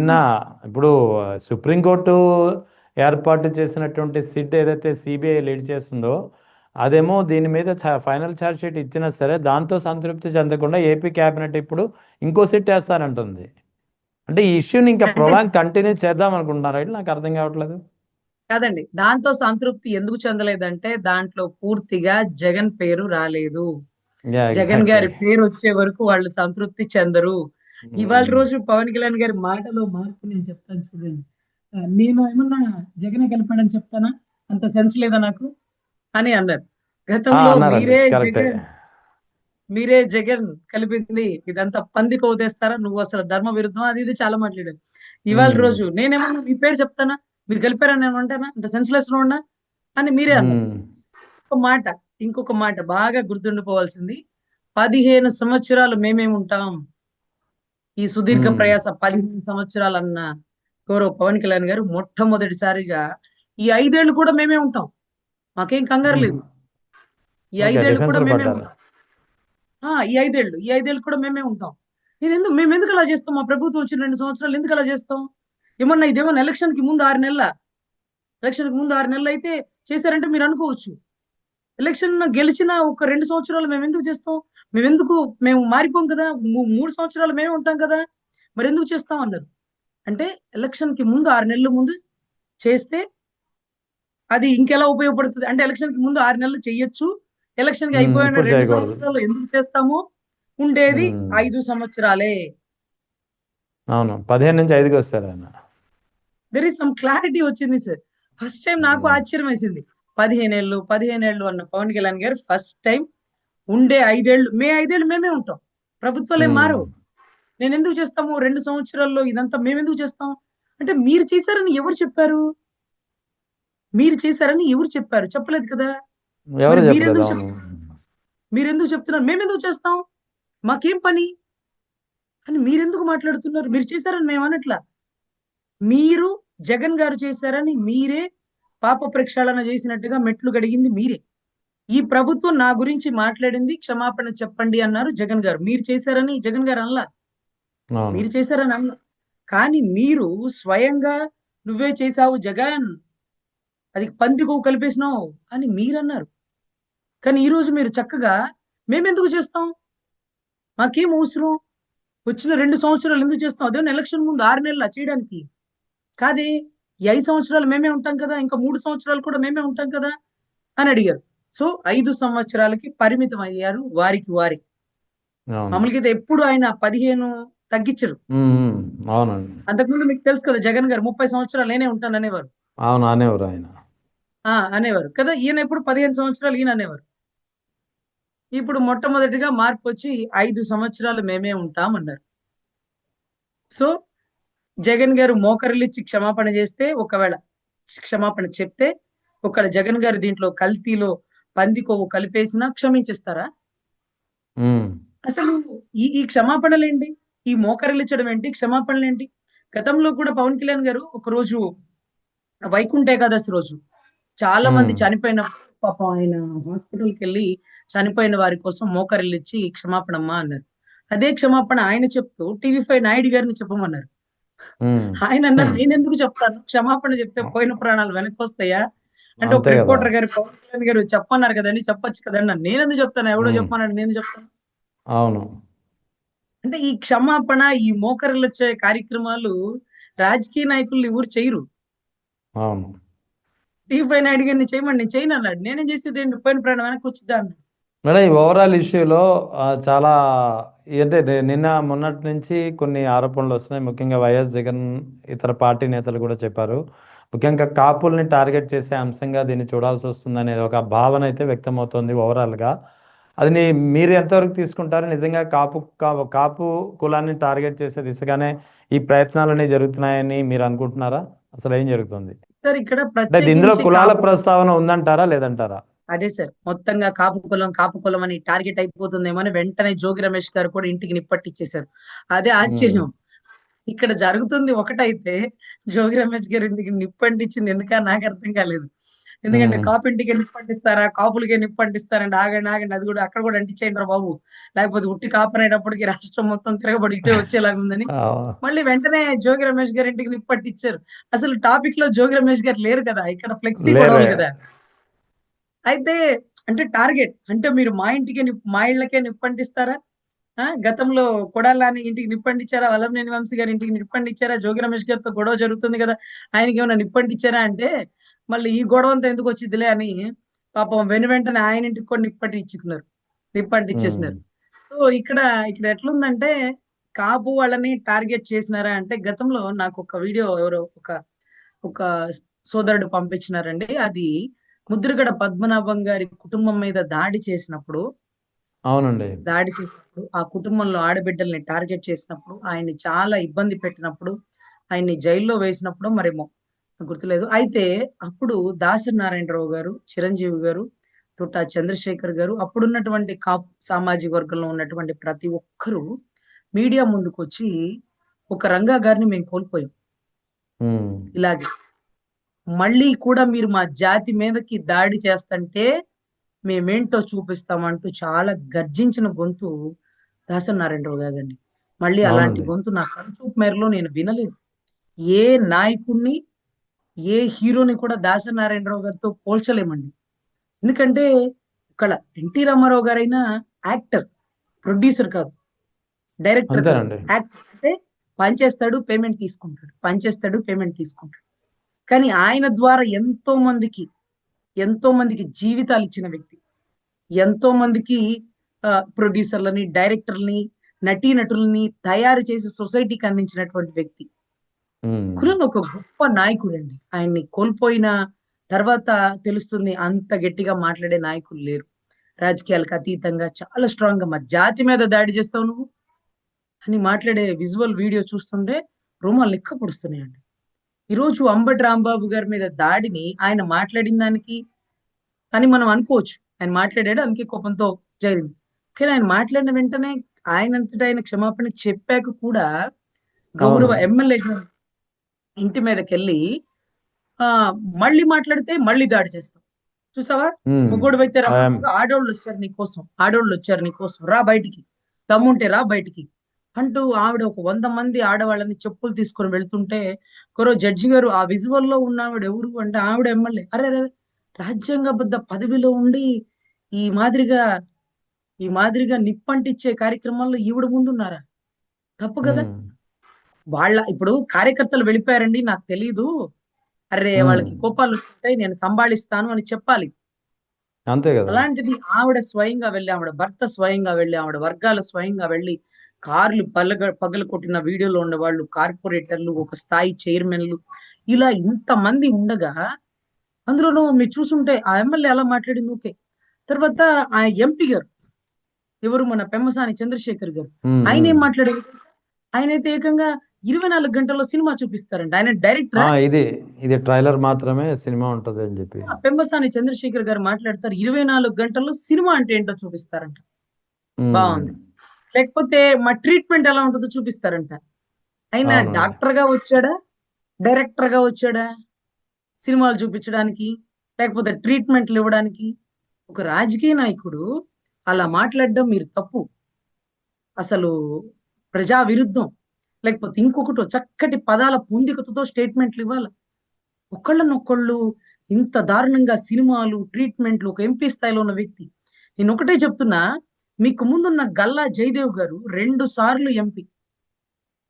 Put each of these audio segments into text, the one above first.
నిన్న ఇప్పుడు సుప్రీంకోర్టు ఏర్పాటు చేసినటువంటి సిట్ ఏదైతే సిబిఐ లీడ్ చేస్తుందో అదేమో దీని మీద ఫైనల్ ఛార్జ్ షీట్ ఇచ్చినా సరే దాంతో సంతృప్తి చెందకుండా ఏపీ క్యాబినెట్ ఇప్పుడు ఇంకో సిట్ వేస్తానంటుంది. అంటే ఈ ఇష్యూని ఇంకా అంటే ప్రొలాంగ్ కంటిన్యూ చేద్దాం అనుకుంటున్నారా? నాకు అర్థం కావట్లేదు. కాదండి, దాంతో సంతృప్తి ఎందుకు చెందలేదంటే దాంట్లో పూర్తిగా జగన్ పేరు రాలేదు. Yeah, Jagan exactly. గారి పేరు వచ్చే వరకు వాళ్ళు సంతృప్తి చెందరు. ఇవాళ రోజు పవన్ కళ్యాణ్ గారి మాటలో మార్పు నేను చెప్తాను చూడండి. నేను ఏమన్నా జగన్ కలిపాడని చెప్తానా? అంత సెన్స్ లేదా నాకు అని అన్నారు. గతంలో అన్నారండి, కరెక్టే. మీరే జగన్ కలిపింది, ఇదంతా పందికి వదిలేస్తారా, నువ్వు అసలు ధర్మ విరుద్ధం, అది ఇది చాలా మాట్లాడారు. ఇవాళ ఉమ్, రోజు నేనేమన్నా మీ పేరు చెప్తానా, మీరు కలిపారని నేను అంటానా, అంత సెన్స్లెస్ లో ఉన్నా అని మీరే అన్నారు. ఉమ్, ఒక మాట, ఇంకొక మాట బాగా గుర్తుండిపోవాల్సింది, 15 సంవత్సరాలు మేమే ఉంటాం. ఈ సుదీర్ఘ ఉమ్, ప్రయాస 15 సంవత్సరాలన్న గౌరవ పవన్ కళ్యాణ్ గారు మొట్టమొదటిసారిగా ఈ 5 ఏళ్ళు కూడా మేమే ఉంటాం, మాకేం కంగారు ఉమ్. లేదు, ఈ ఓకే, 5 ఏళ్ళు డిఫెన్స్ కూడా లో మేమే పడ్డారు. ఉంటాం. ఈ ఐదేళ్ళు కూడా మేమే ఉంటాం. మేము ఎందుకు అలా చేస్తాం? మా ప్రభుత్వం వచ్చిన 2 సంవత్సరాలు ఎందుకు అలా చేస్తాం? ఇదేమన్నా ఎలక్షన్ కి ముందు 6 నెలల, ఎలక్షన్ కి ముందు 6 నెలలు అయితే చేశారంటే మీరు అనుకోవచ్చు. ఎలక్షన్ గెలిచిన ఒక 2 సంవత్సరాలు మేము ఎందుకు చేస్తాం? మేము మారిపోం కదా, 3 సంవత్సరాలు మేమే ఉంటాం కదా, మరి ఎందుకు చేస్తాం అన్నారు. అంటే ఎలక్షన్ కి ముందు 6 నెలల ముందు చేస్తే అది ఇంకెలా ఉపయోగపడుతుంది అంటే, ఎలక్షన్ కి ముందు 6 నెలలు చెయ్యొచ్చు, ఎలక్షన్ కి అయిపోయిన ఇప్పుడు రెండు చేయకూడదు. సంవత్సరాలు ఎందుకు చేస్తాము, ఉండేది ఉమ్, 5 సంవత్సరాలే. అవును, 15 నుంచి 5కి వస్తారు ఆయన. దెర్ ఇస్ సమ్ క్లారిటీ వచ్చింది సార్. ఫస్ట్ టైం నాకు ఉమ్, ఆశ్చర్యం వేసింది. 15 ఏళ్ళు అన్న పవన్ కళ్యాణ్ గారు ఫస్ట్ టైం ఉండే 5 ఏళ్ళు, 5 ఏళ్ళు మేమే ఉంటాం, ప్రభుత్వాలు ఏం ఉమ్, మారవు. నేను ఎందుకు చేస్తాము 2 సంవత్సరాల్లో ఇదంతా మేము ఎందుకు చేస్తాం అంటే, మీరు చేశారని ఎవరు చెప్పారు? చెప్పలేదు కదా. ఎవరు మరి చెప్పలేదు. అవును. మీరెందుకు చెప్తున్నారు మేమెందుకు చేస్తాం, మాకేం పని అని మీరెందుకు మాట్లాడుతున్నారు? మీరు చేశారని మేము అనట్లా. మీరు జగన్ గారు చేశారని మీరే పాప ప్రక్షాళన చేసినట్టుగా మెట్లు గడిగింది మీరే. ఈ ప్రభుత్వం నా గురించి మాట్లాడింది, క్షమాపణ చెప్పండి అన్నారు జగన్ గారు. మీరు చేశారని జగన్ గారు అనలా. అవును. మీరు చేశారని అనలా. కానీ మీరు స్వయంగా నువ్వే చేశావు జగన్, అది పందికొవ్వు కలిపేసినావు అని మీరన్నారు. కానీ ఈ రోజు మీరు చక్కగా మేమెందుకు చేస్తాం, మాకేం అవసరం, వచ్చిన 2 సంవత్సరాలు ఎందుకు చేస్తాం, అదేమన్నా ఎలక్షన్ ముందు 6 నెలల చేయడానికి కాదే, ఈ 5 సంవత్సరాలు మేమే ఉంటాం కదా, ఇంకా 3 సంవత్సరాలు కూడా మేమే ఉంటాం కదా అని అడిగారు. సో 5 సంవత్సరాలకి పరిమితం అయ్యారు వారికి. అవును. మామూలుగా అయితే ఎప్పుడు ఆయన 15 తగ్గించరు. ఉమ్, అవునండి. అంతకుముందు మీకు తెలుసు కదా, జగన్ గారు 30 సంవత్సరాలు నేనే ఉంటాను అనేవారు. అవును, అనేవారు ఆయన. అనేవారు కదా, ఈయన ఎప్పుడు 15 సంవత్సరాలు ఈయన అనేవారు. ఇప్పుడు మొట్టమొదటిగా మార్పు వచ్చి 5 సంవత్సరాలు మేమే ఉంటాం అన్నారు. సో జగన్ గారు మోకరిల్లిచ్చి క్షమాపణ చేస్తే, ఒకవేళ క్షమాపణ చెప్తే, ఒకవేళ జగన్ గారు దీంట్లో కల్తీలో పంది కొవ్వు కలిపేసినా క్షమించేస్తారా? ఉమ్, అసలు ఈ క్షమాపణలేంటి, ఈ మోకరిల్లించడం ఏంటి, క్షమాపణలేంటి? గతంలో కూడా పవన్ కళ్యాణ్ గారు ఒక రోజు వైకుంఠ ఏకాదశి రోజు చాలా మంది ఉమ్, చనిపోయిన, పాపం ఆయన హాస్పిటల్కి వెళ్ళి చనిపోయిన వారి కోసం మోకరిల్లిచ్చి క్షమాపణమ్మా అన్నారు. అదే క్షమాపణ ఆయన చెప్తూ టీవీ5 నాయుడు గారిని చెప్పమన్నారు. ఉమ్. ఆయన అన్నారు, నేనెందుకు చెప్తాను, క్షమాపణ చెప్తే పోయిన ప్రాణాలు వెనక్కి వస్తాయా అంటే, ఒక అంతే కదా. రిపోర్టర్ గారు పవన్ కళ్యాణ్ గారు చెప్పన్నారు కదండి, చెప్పొచ్చు కదండి అన్నారు. నేనెందుకు చెప్తాను, ఎవడో ఉమ్, చెప్పమన్నాడు, నేను చెప్తాను. అవును. అంటే ఈ క్షమాపణ, ఈ మోకరిల్లొచ్చే కార్యక్రమాలు రాజకీయ నాయకులు ఎవరు చేయరు. అవును. టీవీ5 నాయుడు గారిని చేయమని, నేను చేయను అన్నాడు. నేనేం చేసేది ఏంటి, పోయిన ప్రాణం వెనక్కి వచ్చిద్దా అన్నాడు. మేడం, ఈ ఓవరాల్ ఇష్యూలో చాలా అంటే నిన్న మొన్నటి నుంచి కొన్ని ఆరోపణలు వస్తున్నాయి. ముఖ్యంగా వైఎస్ జగన్ ఇతర పార్టీ నేతలు కూడా చెప్పారు. ముఖ్యంగా కాపుల్ని టార్గెట్ చేసే అంశంగా దీన్ని చూడాల్సి వస్తుంది అనేది ఒక భావన అయితే వ్యక్తమవుతోంది ఓవరాల్గా. అది మీరు ఎంతవరకు తీసుకుంటారు? నిజంగా కాపు కులాన్ని టార్గెట్ చేసే దిశగానే ఈ ప్రయత్నాలన్నీ జరుగుతున్నాయని మీరు అనుకుంటున్నారా? అసలు ఏం జరుగుతుంది సార్ ఇక్కడ అంటే ఇందులో ప్రత్యేకించి కులాల కాపు, ప్రస్తావన ఉందంటారా లేదంటారా? అదే సార్, మొత్తంగా కాపు కులం అని టార్గెట్ అయిపోతుందేమో అని వెంటనే జోగి రమేష్ గారు కూడా ఇంటికి నిప్పట్టిచ్చేశారు. అదే ఉమ్, ఆశ్చర్యం. ఇక్కడ జరుగుతుంది ఒకటైతే, జోగి రమేష్ గారు ఇంటికి నిప్పంటించింది ఎందుక నాకు అర్థం కాలేదు. ఎందుకంటే ఉమ్, కాపింటికి నిప్పంటిస్తారా, కాపులకే నిప్పంటిస్తారండి. ఆగండి ఆగండి, అది కూడా అక్కడ కూడా అంటించేయండి రా బాబు, లేకపోతే ఉట్టి కాపు అనేటప్పటికి రాష్ట్రం మొత్తం తిరగబడి ఇటే వచ్చేలాగా ఉందని ఆ, మళ్ళీ వెంటనే జోగి రమేష్ గారి ఇంటికి నిప్పంటించారు. అసలు టాపిక్ లో జోగి రమేష్ గారు లేరు కదా, ఇక్కడ ఫ్లెక్సీ లేరే. గొడవలు కదా. అయితే అంటే టార్గెట్ అంటే మీరు మా ఇంటికి మా ఇళ్ళకే నిప్పంటిస్తారా? గతంలో కొడాలని ఇంటికి నిప్పంటించారా? వల్లభనేని వంశీ గారి ఇంటికి నిప్పంటించారా? జోగి రమేష్ గారితో గొడవ జరుగుతుంది కదా, ఆయనకి ఏమైనా నిప్పంటించారా అంటే మళ్ళీ ఈ గొడవ అంతా ఎందుకు వచ్చిందిలే అని పాపం వెంటనే ఆయన ఇంటికి కూడా నిప్పంటించుకున్నారు, ఉమ్, నిప్పంటించేసినారు. సో ఇక్కడ ఇక్కడ ఎట్లుందంటే కాపు వాళ్ళని టార్గెట్ చేసినారా అంటే, గతంలో నాకు ఒక వీడియో ఎవరో ఒక ఒక సోదరుడు పంపించినారండి. అది ముద్రగడ పద్మనాభం గారి కుటుంబం మీద అవునండి. దాడి చేసినప్పుడు, ఆ కుటుంబంలో ఆడబిడ్డల్ని టార్గెట్ చేసినప్పుడు, ఆయన్ని చాలా ఇబ్బంది పెట్టినప్పుడు, ఆయన్ని జైల్లో వేసినప్పుడు మరేమో గుర్తులేదు. అయితే అప్పుడు దాసరి నారాయణరావు గారు, చిరంజీవి గారు, తుటా చంద్రశేఖర్ గారు, అప్పుడున్నటువంటి కాపు సామాజిక వర్గంలో ఉన్నటువంటి ప్రతి ఒక్కరూ మీడియా ముందుకొచ్చి ఒక రంగా గారిని మేము కోల్పోయాం. ఉమ్, ఇలాగే మళ్ళీ కూడా మీరు మా జాతి మీదకి దాడి చేస్తంటే మేమేంటో చూపిస్తామంటూ చాలా గర్జించిన గొంతు దాసరి నారాయణరావు గారిదండి. మళ్ళీ అలాంటి అవునండి. గొంతు నా కనుచూపు మేరలో నేను వినలేదు. ఏ నాయకుడిని, ఏ హీరోని కూడా దాసరి నారాయణరావు గారితో పోల్చలేమండి. ఎందుకంటే ఇక్కడ ఎన్టీ రామారావు గారైనా యాక్టర్, ప్రొడ్యూసర్ కాదు, డైరెక్టర్ కాదు. అంతేనండి. యాక్టర్ అంటే పనిచేస్తాడు, పేమెంట్ తీసుకుంటాడు. పనిచేస్తాడు, పేమెంట్ తీసుకుంటాడు. కానీ ఆయన ద్వారా ఎంతో మందికి జీవితాలు ఇచ్చిన వ్యక్తి. ఎంతో మందికి ప్రొడ్యూసర్లని, డైరెక్టర్లని, నటీనటులని తయారు చేసి సొసైటీకి అందించినటువంటి వ్యక్తి. ఉమ్, కులం ఒక గొప్ప నాయకుడండి. ఆయన్ని కోల్పోయిన తర్వాత తెలుస్తుంది అంత గట్టిగా మాట్లాడే నాయకులు లేరు. రాజకీయాలకు అతీతంగా చాలా స్ట్రాంగ్ గా మా జాతి మీద దాడి చేస్తావు నువ్వు అని మాట్లాడే విజువల్ వీడియో చూస్తుంటే రోమాలు లెక్క పొడుస్తున్నాయండి. ఈరోజు అంబటి రాంబాబు గారి మీద దాడిని ఆయన మాట్లాడిన దానికి అని మనం అనుకోవచ్చు. ఆయన మాట్లాడాడు, అందుకే కోపంతో జరిగింది. కానీ ఆయన మాట్లాడిన వెంటనే ఆయనంతటా ఆయన క్షమాపణ చెప్పాక కూడా అవును. గౌరవ ఎమ్మెల్యే ఇంటి మీదకెళ్ళి ఆ మళ్ళీ మాట్లాడితే మళ్ళీ దాడి చేస్తాం. చూసావా? ఉమ్, మొగోడివైతే ఐఎమ్ రమ్మంటావా? ఆడోళ్ళొచ్చారు నీకోసం, ఆడోళ్ళొచ్చారు నీకోసం, రా బయటికి, దమ్ముంటే రా బయటికి అంటూ ఆవిడ ఒక 100 మంది ఆడవాళ్ళని చెప్పులు తీసుకొని వెళ్తుంటే ఒకరోజు జడ్జి గారు ఆ విజువల్ లో ఉన్న ఆవిడ ఎవరు అంటే ఆవిడ ఎమ్మెల్యే. అరే రాజ్యాంగబద్ధ పదవిలో ఉండి ఈ మాదిరిగా ఈ మాదిరిగా నిప్పంటిచ్చే కార్యక్రమాల్లో ఈవిడ ముందున్నారా? తప్పు కదా. ఉమ్, ఇప్పుడు కార్యకర్తలు వెళ్ళిపోయారండి నాకు తెలీదు, అరే ఉమ్, వాళ్ళకి కోపాలు వస్తుంటాయి నేను సంభాళిస్తాను అని చెప్పాలి. అంతే కదా. అలాంటిది ఆవిడ స్వయంగా వెళ్ళి, ఆవిడ భర్త స్వయంగా వెళ్ళి, ఆవిడ వర్గాలు స్వయంగా వెళ్ళి కార్లు పగలు కొట్టిన వీడియోలో ఉన్న వాళ్ళు, కార్పొరేటర్లు, ఒక స్థాయి చైర్మన్లు, ఇలా ఇంతమంది ఉండగా అందులోనూ మీరు చూసుంటే ఆ ఎమ్మెల్యే అలా మాట్లాడింది ఓకే. తర్వాత ఆ ఎంపీ గారు ఎవరు, మన పెమ్మసాని చంద్రశేఖర్ గారు, ఉమ్, ఆయన ఉమ్. ఏం మాట్లాడారు? ఆయనైతే ఏకంగా 24 గంటల్లో సినిమా చూపిస్తారంట. ఆయన డైరెక్టర్. ఇది ఇది ట్రైలర్ మాత్రమే సినిమా ఉంటది అని చెప్పి. పెమ్మసాని చంద్రశేఖర్ గారు మాట్లాడతారు, 24 గంటల్లో సినిమా అంటే ఏంటో చూపిస్తారంట. ఉమ్, బాగుంది. లేకపోతే మా ట్రీట్మెంట్ ఎలా ఉంటుందో చూపిస్తారంట. ఆయన అవునండి. డాక్టర్ గా వచ్చాడా, డైరెక్టర్ గా వచ్చాడా సినిమాలు చూపించడానికి, లేకపోతే ట్రీట్మెంట్లు ఇవ్వడానికి? ఒక రాజకీయ నాయకుడు అలా మాట్లాడడం మీరు తప్పు, అసలు ప్రజా విరుద్ధం. లేకపోతే ఇంకొకటో చక్కటి పదాల పొందికతో స్టేట్మెంట్లు ఇవ్వాలి. ఒకళ్ళనొకళ్ళు ఇంత దారుణంగా సినిమాలు, ట్రీట్మెంట్లు, ఒక ఎంపీ స్థాయిలో ఉన్న వ్యక్తి. నేను ఒకటే చెప్తున్నా, మీకు ముందున్న గల్లా జయదేవ్ గారు 2 సార్లు ఎంపీ.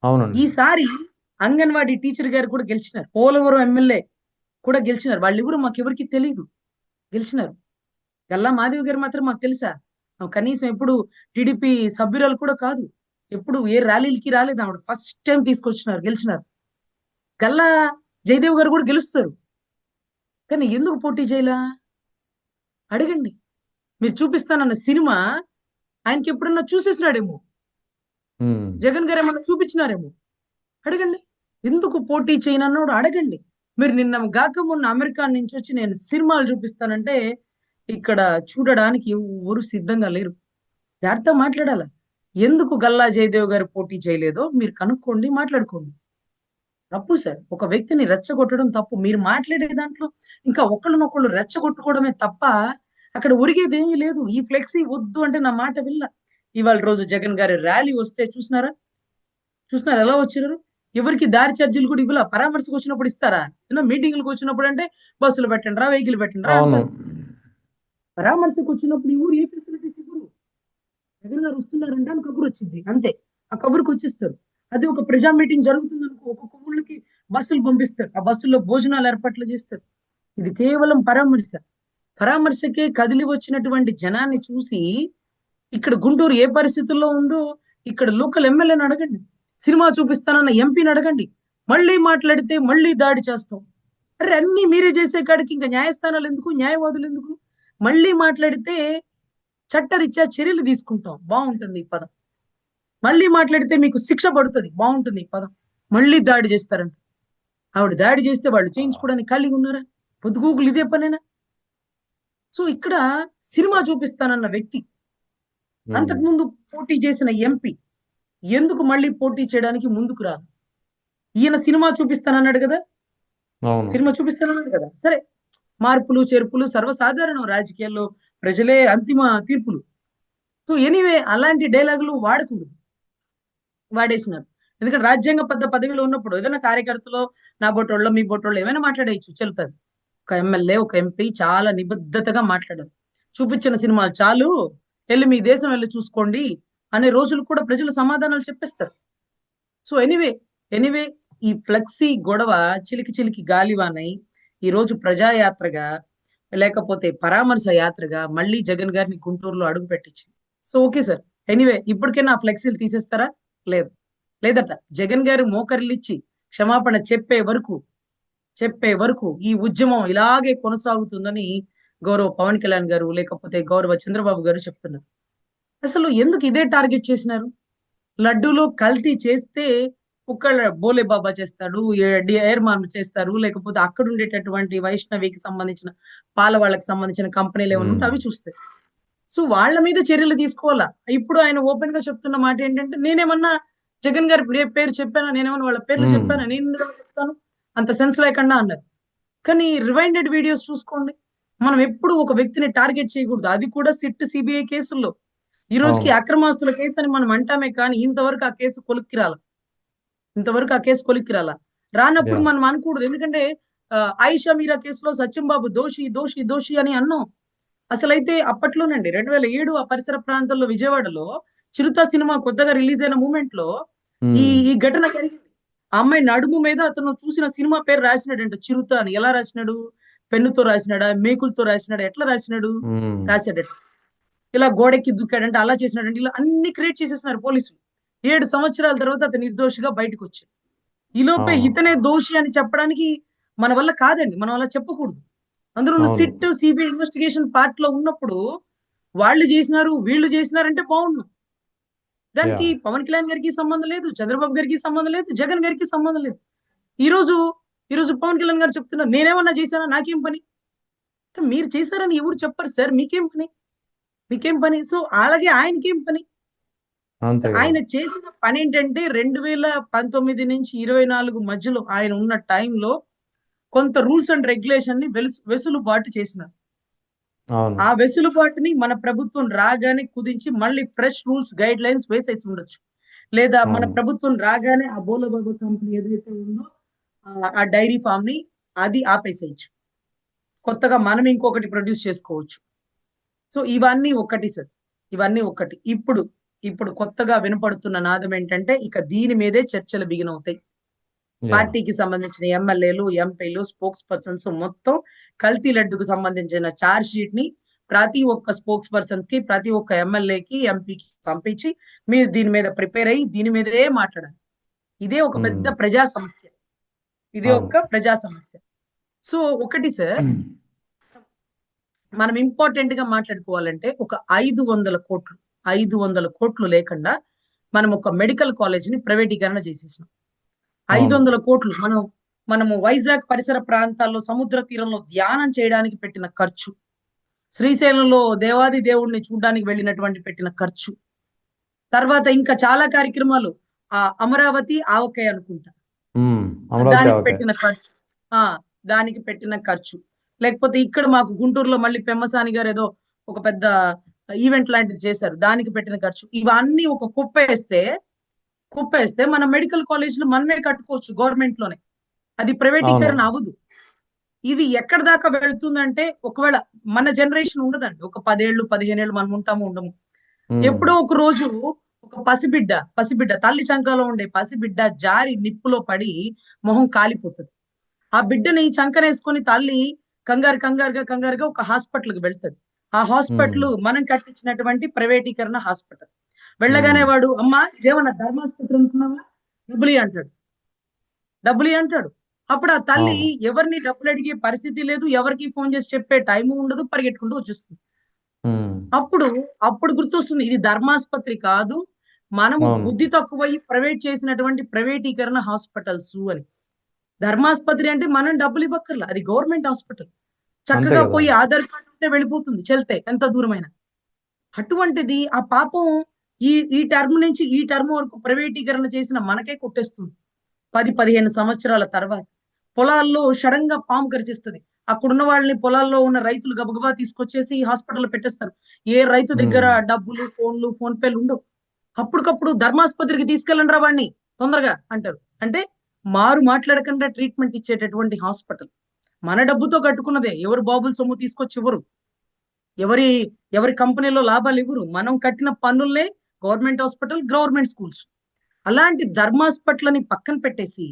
అవునండి. ఈసారి అంగన్వాడీ టీచర్ గారు కూడా గెలిచినారు. పోలవరం ఎమ్మెల్యే కూడా గెలిచినారు. వాళ్ళెవరు మాకెవరికి తెలీదు, గెలిచినారు. గల్లా మాధవి గారు మాత్రం మాకు తెలుసా? కనీసం ఎప్పుడు టీడీపీ సభ్యురాలు కూడా కాదు. ఎప్పుడు ఏ ర్యాలీలకి రాలేదు ఆవిడ. ఫస్ట్ టైం తీసుకొచ్చినారు, గెలిచినారు. గల్లా జయదేవ్ గారు కూడా గెలుస్తారు. కానీ ఎందుకు పోటీ చేయలా అడగండి. మీరు చూపిస్తానన్న సినిమా ఆయనకి ఎప్పుడన్నా చూసేసినాడేమో, ఉమ్, జగన్ గారు ఏమన్నా చూపించినారేమో, అడగండి. ఎందుకు పోటీ చేయనన్నాడు అడగండి. మీరు నిన్న గాక మొన్న అమెరికా నుంచి వచ్చి నేను సినిమాలు చూపిస్తానంటే ఇక్కడ చూడడానికి ఎవరు సిద్ధంగా లేరు. జాగ్రత్త మాట్లాడాల. ఎందుకు గల్లా జయదేవ్ గారు పోటీ చేయలేదో మీరు కనుక్కోండి, మాట్లాడుకోండి. తప్పు సార్. ఒక వ్యక్తిని రెచ్చగొట్టడం తప్పు. మీరు మాట్లాడే దాంట్లో ఇంకా ఒకళ్ళనొకళ్ళు రెచ్చగొట్టుకోవడమే తప్ప అక్కడ ఒరిగేదేమీ లేదు. ఈ ఫ్లెక్సీ వద్దు అంటే నా మాట వినల. ఇవాళ రోజు జగన్ గారి ర్యాలీ వస్తే చూసినారా? చూసినారా ఎలా వచ్చారు? ఎవరికి దారి ఛార్జీలు కూడా ఇవ్వలా. పరామర్శకు వచ్చినప్పుడు ఇస్తారా? మీటింగ్‌లకు వచ్చినప్పుడు అంటే బస్సులు పెట్టండిరా, వెహికల్ పెట్టండిరా అవును. అంటారు. పరామర్శకు వచ్చినప్పుడు ఈ ఊరు ఏ ఫెసిలిటీస్ ఇవ్వరు. జగన్ గారు వస్తున్నారంటే అని కబురు వచ్చింది అంతే. ఆ కబురుకి వచ్చేస్తారు. అదే ఒక ప్రజా మీటింగ్ జరుగుతుంది అనుకో, ఒక్కొక్క ఊళ్ళకి బస్సులు పంపిస్తారు. ఆ బస్సుల్లో భోజనాలు ఏర్పాట్లు చేస్తారు. ఇది కేవలం పరామర్శ. పరామర్శకే కదిలి వచ్చినటువంటి జనాన్ని చూసి ఇక్కడ గుంటూరు ఏ పరిస్థితుల్లో ఉందో ఇక్కడ లోకల్ ఎమ్మెల్యేని అడగండి. సినిమా చూపిస్తానన్న ఎంపీని అడగండి. మళ్ళీ మాట్లాడితే మళ్ళీ దాడి చేస్తాం. అరే అన్ని మీరే చేసే కాడికి ఇంకా న్యాయస్థానాలు ఎందుకు? న్యాయవాదులు ఎందుకు? మళ్ళీ మాట్లాడితే చట్టరీత్యా చర్యలు తీసుకుంటాం. బాగుంటుంది ఈ పదం. మళ్ళీ మాట్లాడితే మీకు శిక్ష పడుతుంది. బాగుంటుంది ఈ పదం. మళ్ళీ దాడి చేస్తారంట. ఆవిడ దాడి చేస్తే వాళ్ళు చేయించుకోవడానికి ఖాళీగా ఉన్నారా? పొద్దుగూకులు ఇదే పనేనా? సో ఇక్కడ సినిమా చూపిస్తానన్న వ్యక్తి, ఉమ్. అంతకుముందు పోటీ చేసిన ఎంపీ ఎందుకు మళ్ళీ పోటీ చేయడానికి ముందుకు రాదు? ఈయన సినిమా చూపిస్తానన్నాడు కదా, అవును. సినిమా చూపిస్తానన్నాడు కదా. సరే, మార్పులు చేర్పులు సర్వసాధారణం రాజకీయాల్లో, ప్రజలే అంతిమ తీర్పులు. సో ఎనీవే అలాంటి డైలాగులు వాడకూడదు. వాడేసినారు. ఎందుకంటే రాజ్యాంగబద్ధ పదవిలో ఉన్నప్పుడు ఏదైనా కార్యకర్తలో నా బొట్టోళ్ళో మీ బొట్టోళ్ళో ఏమైనా మాట్లాడేయచ్చు, చెల్లుతుంది. ఒక ఎమ్మెల్యే ఒక ఎంపీ చాలా నిబద్ధతగా మాట్లాడారు. చూపించిన సినిమాలు చాలు, వెళ్ళి మీ దేశం వెళ్ళి చూసుకోండి అనే రోజులు కూడా ప్రజలు సమాధానాలు చెప్పేస్తారు. సో ఎనీవే ఈ ఫ్లెక్సీ గొడవ చిలికి చిలికి గాలివానై ఈ రోజు ప్రజాయాత్రగా లేకపోతే పరామర్శ యాత్రగా మళ్ళీ జగన్ గారిని గుంటూరులో అడుగు పెట్టించింది. సో ఓకే సార్, ఎనీవే ఇప్పటికైనా ఆ ఫ్లెక్సీలు తీసేస్తారా? లేదు, లేదట. జగన్ గారు మోకరిల్లిచ్చి క్షమాపణ చెప్పే వరకు ఈ ఉద్యమం ఇలాగే కొనసాగుతుందని గౌరవ పవన్ కళ్యాణ్ గారు లేకపోతే గౌరవ చంద్రబాబు గారు చెప్తున్నారు. అసలు ఎందుకు ఇదే టార్గెట్ చేసినారు? లడ్డూలో కల్తీ చేస్తే ఒక్కళ్ళ బోలే బాబా చేస్తాడు, ఎయిర్ మామ్ చేస్తారు, లేకపోతే అక్కడ ఉండేటటువంటి వైష్ణవికి సంబంధించిన పాల వాళ్ళకి సంబంధించిన కంపెనీలు ఏమైనా ఉంటే అవి చూస్తాయి. సో వాళ్ళ మీద చర్యలు తీసుకోవాలా. ఇప్పుడు ఆయన ఓపెన్ గా చెప్తున్న మాట ఏంటంటే, నేనేమన్నా జగన్ గారి పేరు చెప్పానా? నేనేమన్నా వాళ్ళ పేర్లు ఉమ్. చెప్పానా? నేను ఎందుకు చెప్తాను? అంత సెన్స్ లేకుండా అన్నారు. కానీ రివైండెడ్ వీడియోస్ చూసుకోండి. మనం ఎప్పుడు ఒక వ్యక్తిని టార్గెట్ చేయకూడదు. అది కూడా సిట్ సిబిఐ కేసుల్లో. ఈ రోజుకి అవును. అక్రమాస్తుల కేసు అని మనం అంటామే కానీ ఇంతవరకు ఆ కేసు కొలిక్కి రాల. రానప్పుడు యా. మనం అనకూడదు. ఎందుకంటే ఆయిషా మీరా కేసులో సత్యంబాబు దోషి దోషి దోషి అని అన్నాం. అసలైతే అప్పట్లోనండి 2007 ఆ పరిసర ప్రాంతాల్లో విజయవాడలో చిరుత సినిమా కొత్తగా రిలీజ్ అయిన మూమెంట్ లో ఈ ఉమ్. ఈ ఘటన జరిగింది. ఆ అమ్మాయి నడుము మీద అతను చూసిన సినిమా పేరు రాసినాడంట, చిరుత అని. ఎలా రాసినాడు? పెన్నుతో రాసినాడా, మేకులతో రాసినాడా, ఎట్లా రాసినాడు? ఉమ్. రాశాడట. ఇలా గోడెక్కి దుక్కాడంటే అలా చేసినాడంటే ఇలా అన్ని క్రియేట్ చేసేసినారు పోలీసులు. 7 సంవత్సరాల తర్వాత అతను నిర్దోషిగా బయటకు వచ్చాడు. ఈ లోపే అవును. ఇతనే దోషి అని చెప్పడానికి మన వల్ల కాదండి. మనం అలా చెప్పకూడదు. అందులో అవును. సిట్ సిబిఐ ఇన్వెస్టిగేషన్ పార్ట్ లో ఉన్నప్పుడు వాళ్ళు చేసినారు వీళ్ళు చేసినారంటే బాగుండు. యా. దానికి పవన్ కళ్యాణ్ గారికి సంబంధం లేదు, చంద్రబాబు గారికి సంబంధం లేదు, జగన్ గారికి సంబంధం లేదు. ఈ రోజు ఈ రోజు పవన్ కళ్యాణ్ గారు చెప్తున్నారు, నేనేమన్నా చేశానా, నాకేం పని? మీరు చేశారని ఎవరు చెప్పరు సార్. మీకేం పని? సో అలాగే ఆయనకేం పని? అంతే కదా. ఆయన చేసిన పని ఏంటంటే 2019 నుంచి 24 మధ్యలో ఆయన ఉన్న టైంలో కొంత రూల్స్ అండ్ రెగ్యులేషన్ ని వెసులుబాటు చేసినారు. అవును. ఆ వెసులుబాటుని మన ప్రభుత్వం రాగానే కుదించి మళ్ళీ ఫ్రెష్ రూల్స్ గైడ్ లైన్స్ వేసేసి ఉండొచ్చు. లేదా మన అవును. ప్రభుత్వం రాగానే ఆ బోలబాబు కంపెనీ ఏదైతే ఉందో ఆ డైరీ ఫామ్ ని అది ఆపేసేయచ్చు. కొత్తగా మనం ఇంకొకటి ప్రొడ్యూస్ చేసుకోవచ్చు. సో ఇవన్నీ ఒక్కటి సార్. ఇవన్నీ ఒక్కటి. ఇప్పుడు కొత్తగా వినపడుతున్న నాదం ఏంటంటే ఇక దీని మీదే చర్చలు బిగినవుతాయి. యా. పార్టీకి సంబంధించిన ఎమ్మెల్యేలు, ఎంపీలు, స్పోక్స్ పర్సన్స్ మొత్తం కల్తీ లడ్డుకు సంబంధించిన చార్జ్ షీట్ ని ప్రతి ఒక్క స్పోక్స్ పర్సన్ కి, ప్రతి ఒక్క ఎమ్మెల్యేకి, ఎంపీకి పంపించి మీరు దీని మీద ప్రిపేర్ అయ్యి దీని మీదే మాట్లాడాలి. ఇదే ఒక పెద్ద ఉమ్. ప్రజా సమస్య. ఇదే అవును. ఒక ప్రజా సమస్య. సో ఒకటి సార్, మనం ఇంపార్టెంట్ గా మాట్లాడుకోవాలంటే ఒక 500 కోట్లు లేకుండా మనం ఒక మెడికల్ కాలేజ్ ని ప్రైవేటీకరణ చేసేసినాం. అవును. 500 కోట్లు మనము వైజాగ్ పరిసర ప్రాంతాల్లో సముద్ర తీరంలో ధ్యానం చేయడానికి పెట్టిన ఖర్చు, శ్రీశైలంలో దేవాది దేవుడిని చూడడానికి వెళ్ళినటువంటి పెట్టిన ఖర్చు, తర్వాత ఇంకా చాలా కార్యక్రమాలు, అమరావతి ఆవకాయ అనుకుంటా, అమరావతి దానికి ఓకే. పెట్టిన ఖర్చు. ఆ దానికి పెట్టిన ఖర్చు. లేకపోతే ఇక్కడ మాకు గుంటూరులో మళ్ళీ పెమ్మసాని గారు ఏదో ఒక పెద్ద ఈవెంట్ లాంటిది చేశారు. దానికి పెట్టిన ఖర్చు. ఇవన్నీ ఒక కుప్పేస్తే మన మెడికల్ కాలేజీలు మనమే కట్టుకోవచ్చు గవర్నమెంట్ లోనే. అది అవును. ప్రైవేటీకరణ అవ్వదు. ఇది ఎక్కడ దాకా వెళ్తుందంటే, ఒకవేళ మన జనరేషన్ ఉండదండి. ఒక 10 ఏళ్ళు, 15 ఏళ్ళు మనం ఉంటామో ఉండము. ఎప్పుడో ఒక రోజు ఒక పసిబిడ్డ తల్లి చంకలో ఉండే పసిబిడ్డ జారి నిప్పులో పడి మొహం కాలిపోతది. ఆ బిడ్డని చంకనేసుకొని తల్లి కంగారుగా ఒక హాస్పిటల్‌కి వెళ్తది. ఆ హాస్పిటల్ మనం కట్టించినటువంటి ప్రైవేటీకరణ హాస్పిటల్. వెళ్ళగానే వాడు, "అమ్మా ఇదేమన్నా ధర్మాసుపత్రి అనుకున్నావా? డబ్బులియ్యి" అంటాడు. డబ్బులియ్యి అంటాడు. అప్పుడు ఆ తల్లి అవును. ఎవరిని డబ్బులు అడిగే పరిస్థితి లేదు. ఎవరికీ ఫోన్ చేసి చెప్పే టైము ఉండదు. పరిగెట్టుకుంటూ వచ్చేస్తుంది. ఉమ్, అప్పుడు, అప్పుడు గుర్తొస్తుంది. ఇది ధర్మాసుపత్రి కాదు. మనము అవును. బుద్ధి తక్కువయ్యి ప్రైవేట్ చేసినటువంటి ప్రైవేటీకరణ హాస్పిటల్స్ అని. ధర్మాసుపత్రి అంటే మనం డబ్బులు ఇవ్వక్కర్లా. అది గవర్నమెంట్ హాస్పిటల్. అంతే చక్కగా కదా. పోయి ఆధార్ కార్డ్ ఉంటే వెళ్ళిపోతుంది. చెల్తే ఎంత దూరమైనా. అటువంటిది ఆ పాపం ఈ టర్మ్ నుంచి ఈ టర్మ్ వరకు ప్రైవేటీకరణ చేసిన మనకే కొట్టేస్తుంది. 10, 15 సంవత్సరాల తర్వాత. పొలాల్లో సడెన్‌గా పాము కరిచేస్తది. అక్కడున్న వాళ్ళని, పొలాల్లో ఉన్న రైతులు గబగబా తీసుకొచ్చేసి హాస్పిటల్‌లో పెట్టేస్తారు. ఏ రైతు దగ్గర ఉమ్, డబ్బులు, ఫోన్ పేలు ఉండవు. అప్పటికప్పుడు ధర్మాసుపత్రికి తీసుకెళ్ళండ్రా వాడిని తొందరగా అంటారు. అంటే మారు మాట్లాడకుండా ట్రీట్మెంట్ ఇచ్చేటటువంటి హాస్పిటల్. మన డబ్బుతో కట్టుకున్నదే. ఎవరు బాబుల సొమ్ము తీసుకొచ్చి ఇవ్వరు. ఎవరి ఎవరి కంపెనీలో లాభాలు ఇవ్వరు. మనం కట్టిన పన్నుల్నే గవర్నమెంట్ హాస్పిటల్, గవర్నమెంట్ స్కూల్స్. అలాంటి ధర్మాస్పట్లని పక్కన పెట్టేసి,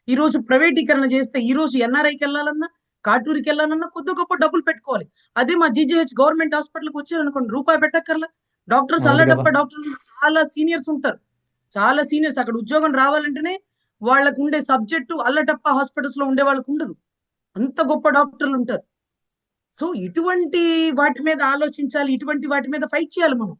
ఈరోజు ప్రైవేటీకరణ చేస్తే, ఈరోజు ఎన్ఆర్ఐకెళ్ళాలన్నా, కాటూరికెళ్ళాలన్నా కొద్దో గొప్పో డబ్బులు పెట్టుకోవాలి. అదే మా జీజీహెచ్ గవర్నమెంట్ హాస్పిటల్‌కి వచ్చారనుకోండి, రూపాయి పెట్టక్కర్లా. డాక్టర్స్ అవును కదా. అల్లాటప్ప డాక్టర్లు చాలా సీనియర్స్ ఉంటారు. చాలా సీనియర్స్ అక్కడ ఉద్యోగం రావాలంటేనే వాళ్ళకుండే సబ్జెక్టు అల్లటప్ప హాస్పిటల్స్‌లో ఉండే వాళ్ళకుండదు. అంత గొప్ప డాక్టర్లుంటారు. సో, ఇటువంటి వాటి మీద ఆలోచించాలి. ఇటువంటి వాటి మీద ఫైట్ చేయాలి మనం.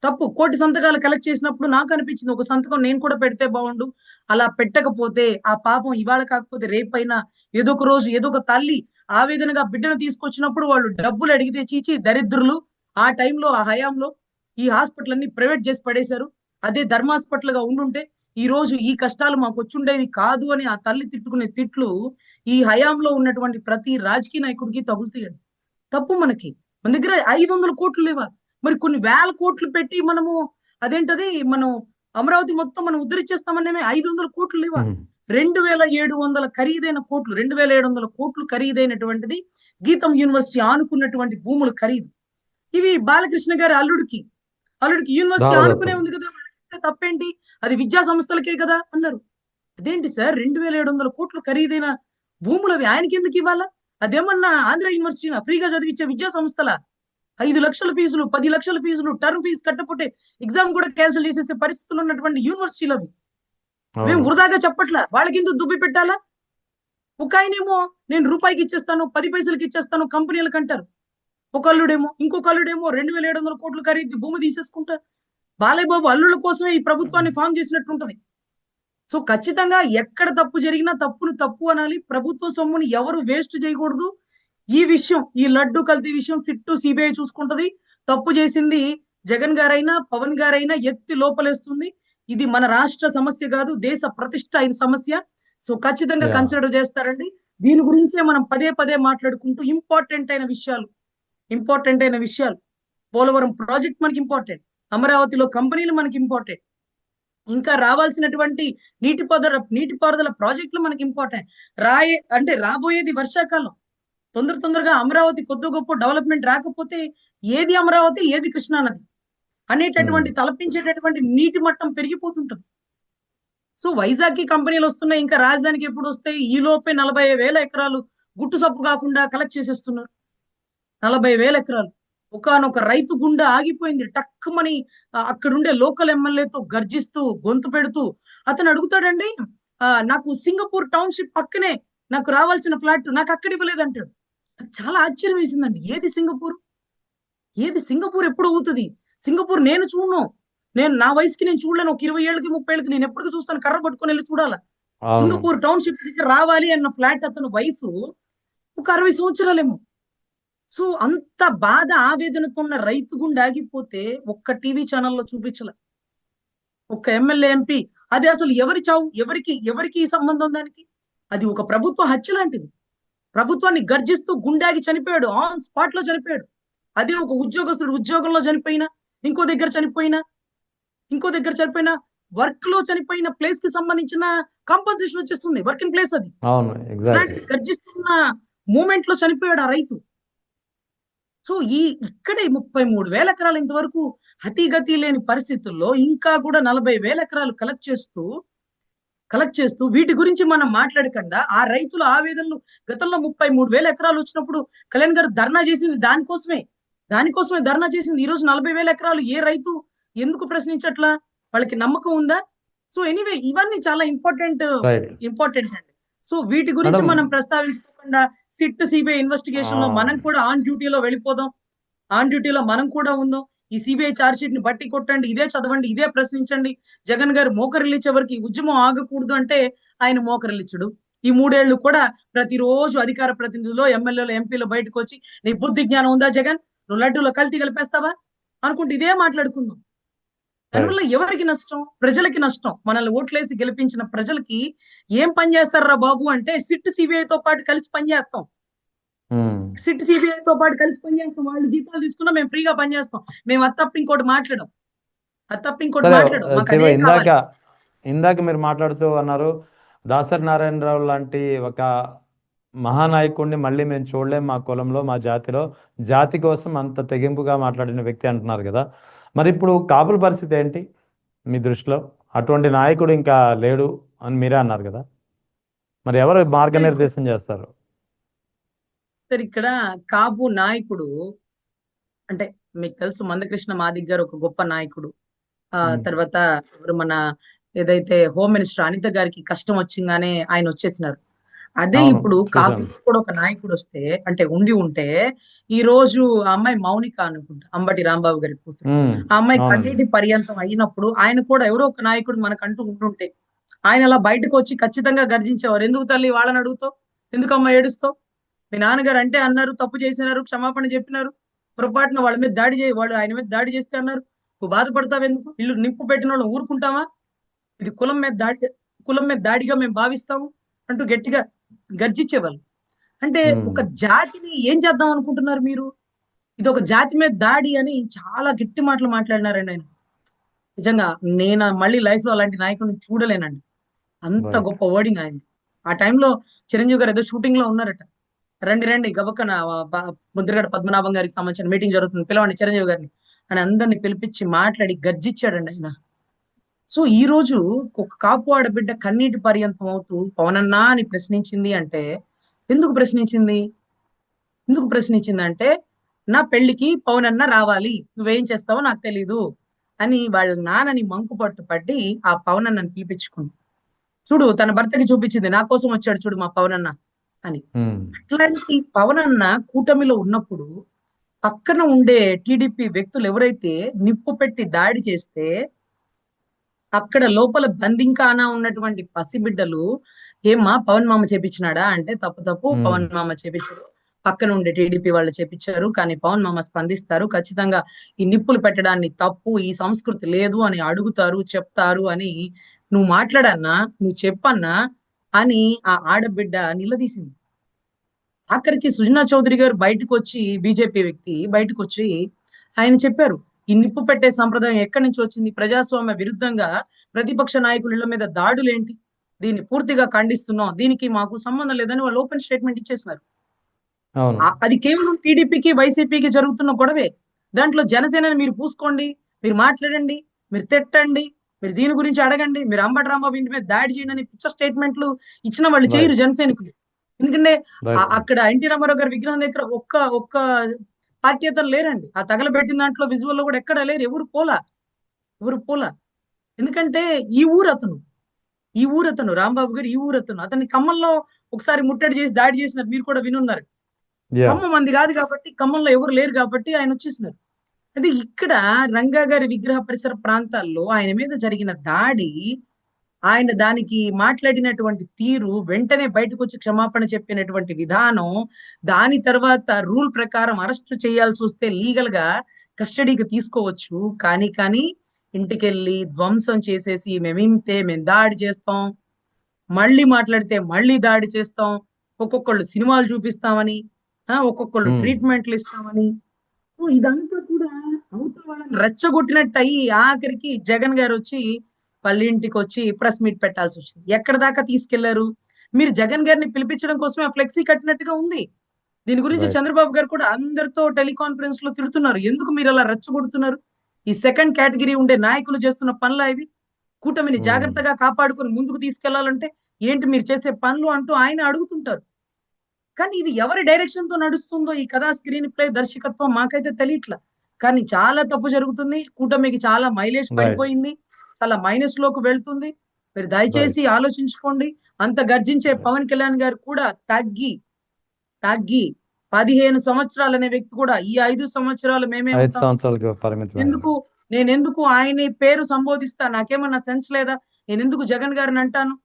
తప్పు. కోటి సంతకాలు కలెక్ట్ చేసినప్పుడు నాకనిపించింది. ఒక సంతకం నేను కూడా పెడితే బావుండు. అలా పెట్టకపోతే ఆ పాపం ఇవాళ కాకపోతే రేపైనా ఏదో ఒక రోజు ఏదో ఒక తల్లి ఆవేదనగా బిడ్డను తీసుకొచ్చినప్పుడు వాళ్ళు డబ్బులు అడిగితే చీచీ దరిద్రులు. ఆ టైంలో ఆ హయాంలో ఈ హాస్పిటలన్నీ ప్రైవేట్ చేసి పడేశారు. అదే ధర్మాస్పటల్‌గా ఉండుంటే ఈరోజు ఈ కష్టాలు మాకొచ్చుండేవి కాదు అని ఆ తల్లి తిట్టుకునే తిట్లు ఈ హయాంలో ఉన్నటువంటి ప్రతి రాజకీయ నాయకుడికి తగులుతాయండి. తప్పు మనకి. మన దగ్గర 500,00,00,000 లేవా? మరి కొన్ని వేల కోట్లు పెట్టి మనము అదేంటది మనం అమరావతి మొత్తం మనం ఉద్ధరించేస్తామనేమే 500,00,00,000 లేవా? ఉమ్, 2,700 ఖరీదైన కోట్లు. 2,700,00,00,000 ఖరీదైనటువంటిది గీతం యూనివర్సిటీ ఆనుకున్నటువంటి భూముల ఖరీదు. ఇవి బాలకృష్ణ గారి అల్లుడికి యూనివర్సిటీ ఆనుకునే దారాదత్తం. ఉంది కదా! మరి తప్పేంటి? అది విద్యా సంస్థలకే కదా! అన్నారు. అదేంటి సార్ 2,700,00,00,000 ఖరీదైన భూములవి ఆయనకెందుకివ్వాల? అదేమన్నా ఆంధ్ర యూనివర్సిటీనా? ఫ్రీగా చదివిచ్చే విద్యా సంస్థలా? 5,00,000 ఫీజులు, 10,00,000 ఫీజులు, టర్మ్ ఫీజ్ కట్టకపోతే ఎగ్జామ్ కూడా క్యాన్సెల్ చేసేసే పరిస్థితుల్లో ఉన్నటువంటి యూనివర్సిటీలవి. అవేం అవును. వృధాగా చెప్పట్లా. వాళ్ళకెందుకు దుబ్బి పెట్టాలా? ఒకాయనేమో నేను రూపాయికి ఇచ్చేస్తాను, 10 పైసలకి ఇచ్చేస్తాను కంపెనీలకంటారు. ఇంకొక అల్లుడేమో 2,700,00,00,000 ఖరీదు భూమి తీసేసుకుంటా. బాలయ్య బాబు అల్లుళ్ళ కోసమే ఈ ప్రభుత్వాన్ని ఫార్మ్ చేసినట్టుంటది. సో, ఖచ్చితంగా ఎక్కడ తప్పు జరిగినా తప్పుని తప్పు అనాలి. ప్రభుత్వ సొమ్ముని ఎవరు వేస్ట్ చేయకూడదు. ఈ విషయం, ఈ లడ్డు కల్తీ విషయం సిట్టు, సీబీఐ చూసుకుంటది. తప్పు చేసింది జగన్ గారైనా, పవన్ గారైనా ఎత్తి లోపలేస్తుంది. ఇది మన రాష్ట్ర సమస్య గాదు. దేశ ప్రతిష్ట అయిన సమస్య. సో, ఖచ్చితంగా యా. కన్సిడర్ చేస్తారండి. దీని గురించే మనం పదే మాట్లాడుకుంటూ ఇంపార్టెంట్ అయిన విషయాలు. పోలవరం ప్రాజెక్ట్ మనకి ఇంపార్టెంట్. అమరావతిలో కంపెనీలు మనకి ఇంపార్టెంట్. ఇంకా రావాల్సినటువంటి నీటిపారుదల ప్రాజెక్టులు మనకి ఇంపార్టెంట్. రాబోయేది వర్షాకాలం. తొందరగా అమరావతి కొద్దో గొప్పో డెవలప్‌మెంట్ రాకపోతే ఏది అమరావతి, ఏది కృష్ణానది ఉమ్, అనేటటువంటి తలపించేటటువంటి నీటి మట్టం పెరిగిపోతుంటది. సో, వైజాగ్‌కి కంపెనీలొస్తున్నాయి. ఇంకా రాజధానికి ఎప్పుడొస్తాయి? ఈలోపే 40,000 ఎకరాలు గుట్టు సప్పు కాకుండా కలెక్ట్ చేసేస్తున్నారు. 40,000 ఎకరాలు. ఒకానొక రైతు గుండె ఆగిపోయింది. టక్కుమని అక్కడుండే లోకల్ ఎమ్మెల్యేతో గర్జిస్తూ, గొంతు పెడుతూ అతను అడుగుతాడండి. నాకు సింగపూర్ టౌన్‌షిప్ పక్కనే నాకు రావాల్సిన ఫ్లాట్ నాకక్కడ ఇవ్వలేదంటాడు. నాకు చాలా ఆశ్చర్యం వేసిందండి. ఏది సింగపూర్ ఎప్పుడు అవుతది? సింగపూర్ నేను చూడను. నా వయసుకి నేను చూడలేను. ఒక 20 ఏళ్ళకి, 30 ఏళ్ళకి నేను ఎప్పటికి చూస్తాను. కర్ర పట్టుకొని ఎళ్లి చూడాలా. అవును. సింగపూర్ టౌన్‌షిప్ దగ్గర రావాలి అన్న ఫ్లాట్ అతని వయసు ఒక 60 సంవత్సరాలేమో. సో, అంత బాధ, ఆవేదనతో ఉన్న రైతు గుండె ఆగిపోతే ఒక్క టీవీ ఛానెల్‌లో చూపించల. ఒక్క ఎమ్మెల్యే ఎంపీ, అది అసలు ఎవరి చావు, ఎవరికి సంబంధం దానికి? అది ఒక ప్రభుత్వ హత్య లాంటిది. ప్రభుత్వాన్ని గర్జిస్తూ గుండాగి చనిపోయాడు, ఆన్ స్పాట్ లో చనిపోయాడు. అదే ఒక ఉద్యోగస్తుడు ఉద్యోగంలో చనిపోయినా, ఇంకో దగ్గర చనిపోయినా, ఇంకో దగ్గర చనిపోయినా, వర్క్ లో చనిపోయిన ప్లేస్ కి సంబంధించిన కాంపన్సేషన్ వచ్చేస్తుంది. వర్కింగ్ ప్లేస్ అది. అవును, ఎగ్జాక్ట్లీ. అలాంటి గర్జిస్తున్న మూమెంట్ లో చనిపోయాడు ఆ రైతు. సో ఇక్కడే 33,000 ఎకరాలు ఇంతవరకు అతిగతి లేని పరిస్థితుల్లో ఇంకా కూడా 40,000 ఎకరాలు కలెక్ట్ చేస్తూ వీటి గురించి మనం మాట్లాడకుండా ఆ రైతుల ఆవేదనలు, గతంలో 33,000 ఎకరాలు వచ్చినప్పుడు కళ్యాణ్ గారు ధర్నా చేసింది దానికోసమే ధర్నా చేసింది. ఈ రోజు 40,000 ఎకరాలు ఏ రైతు ఎందుకు ప్రశ్నించట్లా? వాళ్ళకి నమ్మకం ఉందా? సో ఎనీవే, ఇవన్నీ చాలా ఇంపార్టెంట్ రైట్. అండి. సో వీటి గురించి మేడం, మనం ప్రస్తావించకుండా సిట్ సిబిఐ ఇన్వెస్టిగేషన్ లో మనం కూడా ఆన్ డ్యూటీలో వెళ్ళిపోదాం, ఆన్ డ్యూటీలో మనం కూడా ఉందాం. ఈ సిబిఐ ఛార్జ్ షీట్ ని బట్టి కొట్టండి, ఇదే చదవండి, ఇదే ప్రశ్నించండి. జగన్ గారు మోకరిల్లిచ్చే వరకు ఈ ఉద్యమం ఆగకూడదు అంటే ఆయన మోకరిల్లిచ్చుడు. ఈ 3 ఏళ్లు కూడా ప్రతిరోజు అధికార ప్రతినిధులు, ఎమ్మెల్యేలు, ఎంపీలు బయటకు వచ్చి నీ బుద్ధి జ్ఞానం ఉందా జగన్, నువ్వు లడ్డూలో కల్తీ కలిపేస్తావా అనుకుంటే ఇదే మాట్లాడుకుందాం. దానివల్ల ఎవరికి నష్టం? ప్రజలకి నష్టం. మనల్ని ఓట్లేసి గెలిపించిన ప్రజలకి ఏం పని చేస్తారా బాబు అంటే, సిట్ సిబిఐతో పాటు కలిసి పనిచేస్తాం. సిట్ సిబిఐతో పాటు కలిసి పనిచేస్తాం. వాళ్ళు జీతాలు తీసుకున్నా మేము ఫ్రీగా పనిచేస్తాం. మేము అది తప్ప ఇంకోటి మాట్లాడం. మాకు శివ, అదే కావాలి. ఇందాక మీరు మాట్లాడుతూ అన్నారు, దాసరి నారాయణరావు లాంటి ఒక మహానాయకుడిని మళ్ళీ మేము చూడలేం మా కులంలో, మా జాతిలో, జాతి కోసం అంత తెగింపుగా మాట్లాడిన వ్యక్తి అంటున్నారు కదా. మరి ఇప్పుడు కాపుల పరిస్థితి ఏంటి మీ దృష్టిలో? అటువంటి నాయకుడు ఇంకా లేడు అని మీరే అన్నారు కదా. మరి ఎవరు మార్గనిర్దేశం చేస్తారు? సార్, ఇక్కడ కాపు నాయకుడు అంటే మీకు తెలుసు, మందకృష్ణ మాదిగ గారు ఒక గొప్ప నాయకుడు. తర్వాత ఎవరు మన ఏదైతే హోమ్ మినిస్టర్ అనిత గారికి కష్టం వచ్చింగానే ఆయన వచ్చేసినారు. అదే అవును, ఇప్పుడు కాపు చూశాను. కూడా ఒక నాయకుడు వస్తే, అంటే ఉంటే ఈ రోజు ఆ అమ్మాయి మౌనిక అనుకుంటా, అంబటి రాంబాబు గారి కూతురు. ఆ అమ్మాయి అవునండి. కన్నీటి పర్యంతం అయినప్పుడు ఆయన కూడా ఎవరో ఒక నాయకుడు మనకంటూ ఉంటుంటే ఆయన అలా బయటకు వచ్చి ఖచ్చితంగా గర్జించేవారు. ఎందుకు తల్లి వాళ్ళని అడుగుతావు, ఎందుకు అమ్మ ఏడుస్తావు, మీ నాన్నగారు అంటే అన్నారు, తప్పు చేసినారు, క్షమాపణ చెప్పినారు, పొరపాటున వాళ్ళ మీద వాళ్ళు ఆయన మీద దాడి చేస్తే అన్నారు, నువ్వు బాధపడతావు ఎందుకు, ఇల్లు నిప్పు పెట్టిన వాళ్ళు ఊరుకుంటావా, ఇది కులం మీద దాడిగా మేము భావిస్తాము అంటూ గట్టిగా గర్జించేవాళ్ళు. అంటే ఒక జాతిని ఏం చేద్దాం అనుకుంటున్నారు మీరు? ఇది ఒక జాతి మీద దాడి అని చాలా గట్టి మాటలు మాట్లాడినారండి ఆయన. నిజంగా నేను మళ్ళీ లైఫ్ లో అలాంటి నాయకుడిని చూడలేనండి. అంత రైట్. గొప్ప వర్డింగ్ ఆయన. ఆ టైంలో చిరంజీవి గారు ఏదో షూటింగ్ లో ఉన్నారట. రండి గబక్కన ముద్రగడ పద్మనాభం గారికి సంబంధించిన మీటింగ్ జరుగుతుంది, పిలవండి చిరంజీవి గారిని అని అందరిని పిలిపించి మాట్లాడి గర్జించాడండి ఆయన. సో ఈ రోజు ఒక కాపు ఆడబిడ్డ కన్నీటి పర్యంతం అవుతూ పవనన్నా అని ప్రశ్నించింది అంటే, ఎందుకు ప్రశ్నించింది? అంటే, నా పెళ్లికి పవనన్న రావాలి, నువ్వేం చేస్తావో నాకు తెలీదు అని వాళ్ళ నాన్నని మంకు పట్టు పట్టి ఆ పవనన్నని పిలిపించుకుంది. చూడు తన భర్తకి చూపించింది, నా కోసం వచ్చాడు చూడు మా పవనన్న అని. అట్లాంటి పవనన్న కూటమిలో ఉన్నప్పుడు పక్కన ఉండే టీడీపీ వ్యక్తులు ఎవరైతే నిప్పు పెట్టి దాడి చేస్తే అక్కడ లోపల బందింకానా ఉన్నటువంటి పసిబిడ్డలు, ఏమ్మా పవన్ మామ చేపించినాడా అంటే, తప్పు పవన్ మామ చేపించారు, పక్కన ఉండే టీడీపీ వాళ్ళు చేపించారు, కానీ పవన్ మామ స్పందిస్తారు, ఖచ్చితంగా ఈ నిప్పులు పెట్టడాన్ని తప్పు, ఈ సంస్కృతి లేదు అని అడుగుతారు, చెప్తారు అని నువ్వు మాట్లాడన్నా, నువ్వు చెప్పన్నా అని ఆ ఆడబిడ్డ నిలదీసింది. ఆఖరికి సుజనా చౌదరి గారు బయటకు వచ్చి, బీజేపీ వ్యక్తి బయటకు వచ్చి ఆయన చెప్పారు, ఈ నిప్పు పెట్టే సంప్రదాయం ఎక్కడి నుంచి వచ్చింది, ప్రజాస్వామ్య విరుద్ధంగా ప్రతిపక్ష నాయకుల ఇళ్ల మీద దాడులేంటి, దీన్ని పూర్తిగా ఖండిస్తున్నాం, దీనికి మాకు సంబంధం లేదని వాళ్ళు ఓపెన్ స్టేట్మెంట్ ఇచ్చేసినారు. అది కేవలం టీడీపీకి వైసీపీకి జరుగుతున్న గొడవే. దాంట్లో జనసేనని మీరు పూసుకోండి, మీరు మాట్లాడండి, మీరు తిట్టండి, మీరు దీని గురించి అడగండి, మీరు అంబటి రాంబాబు ఇంటి మీద దాడి చేయండి అని పిచ్చ స్టేట్మెంట్లు ఇచ్చిన వాళ్ళు చేయరు జనసైనికులు. ఎందుకంటే అక్కడ ఎన్టీ రామారావు గారి విగ్రహం దగ్గర ఒక్క పార్టీ అతను లేరండి. ఆ తగలబెట్టిన దాంట్లో విజువల్ లో కూడా ఎక్కడ లేరు, ఎవరు పోలా. ఎందుకంటే ఈ ఊరు అతను రాంబాబు గారు, ఈ ఊరు అతన్ని ఖమ్మంలో ఒకసారి ముట్టడి చేసి దాడి చేసినారు, మీరు కూడా వినున్నారు. ఖమ్మం మంది కాదు కాబట్టి, ఖమ్మంలో ఎవరు లేరు కాబట్టి ఆయన వచ్చేసినారు. అదే ఇక్కడ రంగా గారి విగ్రహ పరిసర ప్రాంతాల్లో ఆయన మీద జరిగిన దాడి, ఆయన దానికి మాట్లాడినటువంటి తీరు, వెంటనే బయటకు వచ్చి క్షమాపణ చెప్పినటువంటి విధానం, దాని తర్వాత రూల్ ప్రకారం అరెస్ట్ చేయాల్సి వస్తే లీగల్ గా కస్టడీకి తీసుకోవచ్చు, కానీ ఇంటికెళ్ళి ధ్వంసం చేసేసి మేమింతే, మేము దాడి చేస్తాం, మళ్ళీ మాట్లాడితే మళ్ళీ దాడి చేస్తాం, ఒక్కొక్కళ్ళు సినిమాలు చూపిస్తామని, ఒక్కొక్కళ్ళు ఉమ్, ట్రీట్మెంట్లు ఇస్తామని. సో ఇదంతా కూడా అవతల వాళ్ళని రెచ్చగొట్టినట్టు అయ్యి ఆఖరికి జగన్ గారు వచ్చి వాళ్ళ ఇంటికి వచ్చి ప్రెస్ మీట్ పెట్టాల్సి వచ్చింది. ఎక్కడ దాకా తీసుకెళ్లారు? మీరు జగన్ గారిని పిలిపించడం కోసమే ఆ ఫ్లెక్సీ కట్టినట్టుగా ఉంది. దీని గురించి రైట్. చంద్రబాబు గారు కూడా అందరితో టెలికాన్ఫరెన్స్ లో తిడుతున్నారు. ఎందుకు మీరు అలా రెచ్చగొడుతున్నారు? ఈ సెకండ్ కేటగిరీ ఉండే నాయకులు చేస్తున్న పనులా ఇవి? కూటమిని ఉమ్, జాగ్రత్తగా కాపాడుకొని ముందుకు తీసుకెళ్లాలంటే ఏంటి మీరు చేసే పనులు అంటూ ఆయన అడుగుతుంటారు. కానీ ఇది ఎవరి డైరెక్షన్ తో నడుస్తుందో ఈ కథా స్క్రీన్ ప్లే దర్శకత్వం మాకైతే తెలియట్లా. కానీ చాలా తప్పు జరుగుతుంది. కూటమికి చాలా మైలేజ్ రైట్. పడిపోయింది. చాలా మైనస్ లోకి వెళ్తుంది. మీరు రైట్. దయచేసి ఆలోచించుకోండి. అంత గర్జించే పవన్ కళ్యాణ్ గారు కూడా తగ్గి తగ్గి 15 సంవత్సరాలు అనే వ్యక్తి కూడా ఈ 5 సంవత్సరాలు మేమే 5 ఉంటాం. సంవత్సరాలకు పరిమితమైంది. ఎందుకు నేనెందుకు ఆయన పేరు సంబోధిస్తా? నాకేమన్నా సెన్స్ లేదా? నేనెందుకు జగన్ గారిని అంటాను?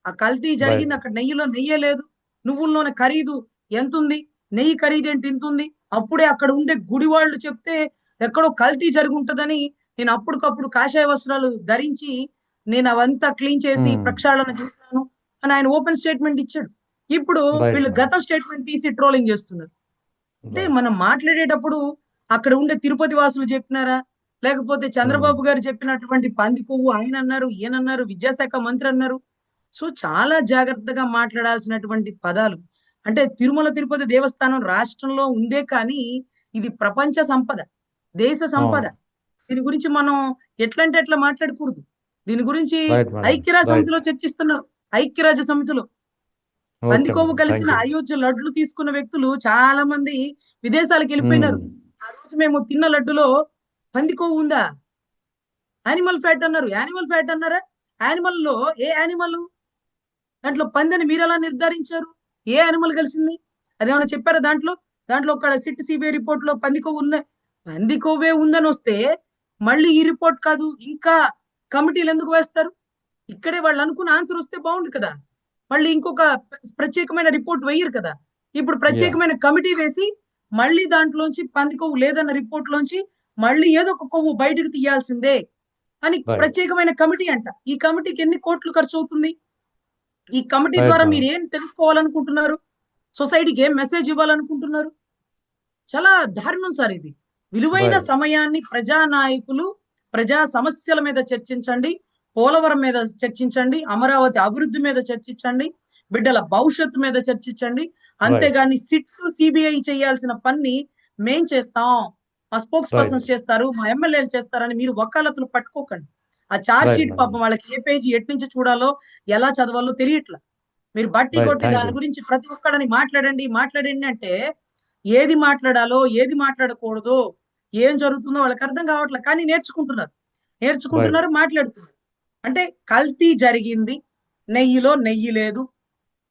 ఆ కల్తీ రైట్. జరిగింది. అక్కడ నెయ్యిలో నెయ్యే లేదు. నువ్వుల నూనె ఖరీదు ఎంతుంది? నెయ్యి ఖరీదేంటి ఇంతుంది? అప్పుడే అక్కడ ఉండే గుడి వాళ్ళు చెప్తే ఎక్కడో కల్తీ జరుగుంటదని నేను అప్పటికప్పుడు కాషాయ వస్త్రాలు ధరించి నేను అవంతా క్లీన్ చేసి ఉమ్, ప్రక్షాళన చేశాను అని ఆయన ఓపెన్ స్టేట్మెంట్ ఇచ్చాడు. ఇప్పుడు రైట్ వీళ్ళు మేడం. గత స్టేట్మెంట్ తీసి ట్రోలింగ్ చేస్తున్నారు. అంటే రైట్. మనం మాట్లాడేటప్పుడు అక్కడ ఉండే తిరుపతి వాసులు చెప్పినారా? లేకపోతే ఉమ్, చంద్రబాబు గారు చెప్పినటువంటి పంది కొవ్వు ఆయన అన్నారు, ఈయనన్నారు, విద్యాశాఖ మంత్రి అన్నారు. సో చాలా జాగ్రత్తగా మాట్లాడాల్సినటువంటి పదాలు. అంటే తిరుమల తిరుపతి దేవస్థానం రాష్ట్రంలో ఉందే కానీ ఇది ప్రపంచ సంపద, దేశ సంపద. అవును. దీని గురించి మనం ఎట్లంటే ఎట్లా మాట్లాడకూడదు. దీని గురించి రైట్ మేడం. ఐక్యరాజ్య రైట్. సమితిలో చర్చిస్తున్నారు. ఐక్యరాజ్య సమితిలో ఓకే పందికొవ్వు మేడం. కలిసిన థ్యాంక్ యూ. అయోధ్య లడ్లు తీసుకున్న వ్యక్తులు చాలా మంది విదేశాలకు వెళ్ళిపోయినారు. ఉమ్, ఆ రోజు మేము తిన్న లడ్డులో పందికొవ్వు ఉందా? యానిమల్ ఫ్యాట్ అన్నారు. యానిమల్ ఫ్యాట్ అన్నారా? యానిమల్ లో ఏ యానిమల్? దాంట్లో పందని మీరు ఎలా నిర్ధారించారు? ఏ యానిమల్ కలిసింది? అదేమన్నా చెప్పారా దాంట్లో? దాంట్లో ఒక సిట్ సిబిఐ రిపోర్ట్ లో పంది కొవ్వు ఉంది, పంది కొవ్వే ఉందని వస్తే మళ్ళీ ఈ రిపోర్ట్ కాదు ఇంకా కమిటీలు ఎందుకు వేస్తారు? ఇక్కడే వాళ్ళు అనుకున్న ఆన్సర్ వస్తే బాగుండు కదా. మళ్ళీ ఇంకొక ప్రత్యేకమైన రిపోర్ట్ వేయరు కదా. ఇప్పుడు యా. ప్రత్యేకమైన కమిటీ వేసి మళ్ళీ దాంట్లోంచి పంది కొవ్వు లేదన్న రిపోర్ట్ లోంచి మళ్ళీ ఏదో ఒక కొవ్వు బయటకు తీయాల్సిందే అని రైట్. ప్రత్యేకమైన కమిటీ అంట. ఈ కమిటీకి ఎన్ని కోట్లు ఖర్చు అవుతుంది? ఈ కమిటీ రైట్ ద్వారా మేడం. మీరు ఏం తెలుసుకోవాలనుకుంటున్నారు? సొసైటీకి ఏం మెసేజ్ ఇవ్వాలనుకుంటున్నారు? చాలా దారుణం సార్ ఇది. విలువైన రైట్. సమయాన్ని ప్రజానాయకులు ప్రజా సమస్యల మీద చర్చించండి, పోలవరం మీద చర్చించండి, అమరావతి అభివృద్ధి మీద చర్చించండి, బిడ్డల భవిష్యత్తు మీద చర్చించండి. రైట్. అంతేగాని సిట్స్ సిబిఐ చేయాల్సిన పని మేం చేస్తాం, మా స్పోక్స్ రైట్. పర్సన్స్ చేస్తారు, మా ఎమ్మెల్యేలు చేస్తారని మీరు వకాలతులు పట్టుకోకండి. ఆ చార్జ్ రైట్ షీట్ మేడం. పాపం వాళ్ళకి ఏ పేజీ ఎటు నుంచి చూడాలో ఎలా చదవాలో తెలియట్లా. మీరు బట్టి రైట్. కొట్టి థ్యాంక్ దాని యూ. గురించి ప్రతి ఒక్కడని మాట్లాడండి మాట్లాడండి అంటే ఏది మాట్లాడాలో ఏది మాట్లాడకూడదో ఏం జరుగుతుందో వాళ్ళకి అర్థం కావట్లేదు. కానీ నేర్చుకుంటున్నారు రైట్. నేర్చుకుంటున్నారు మాట్లాడుతున్నారు. అంటే కల్తీ జరిగింది, నెయ్యిలో నెయ్యి లేదు,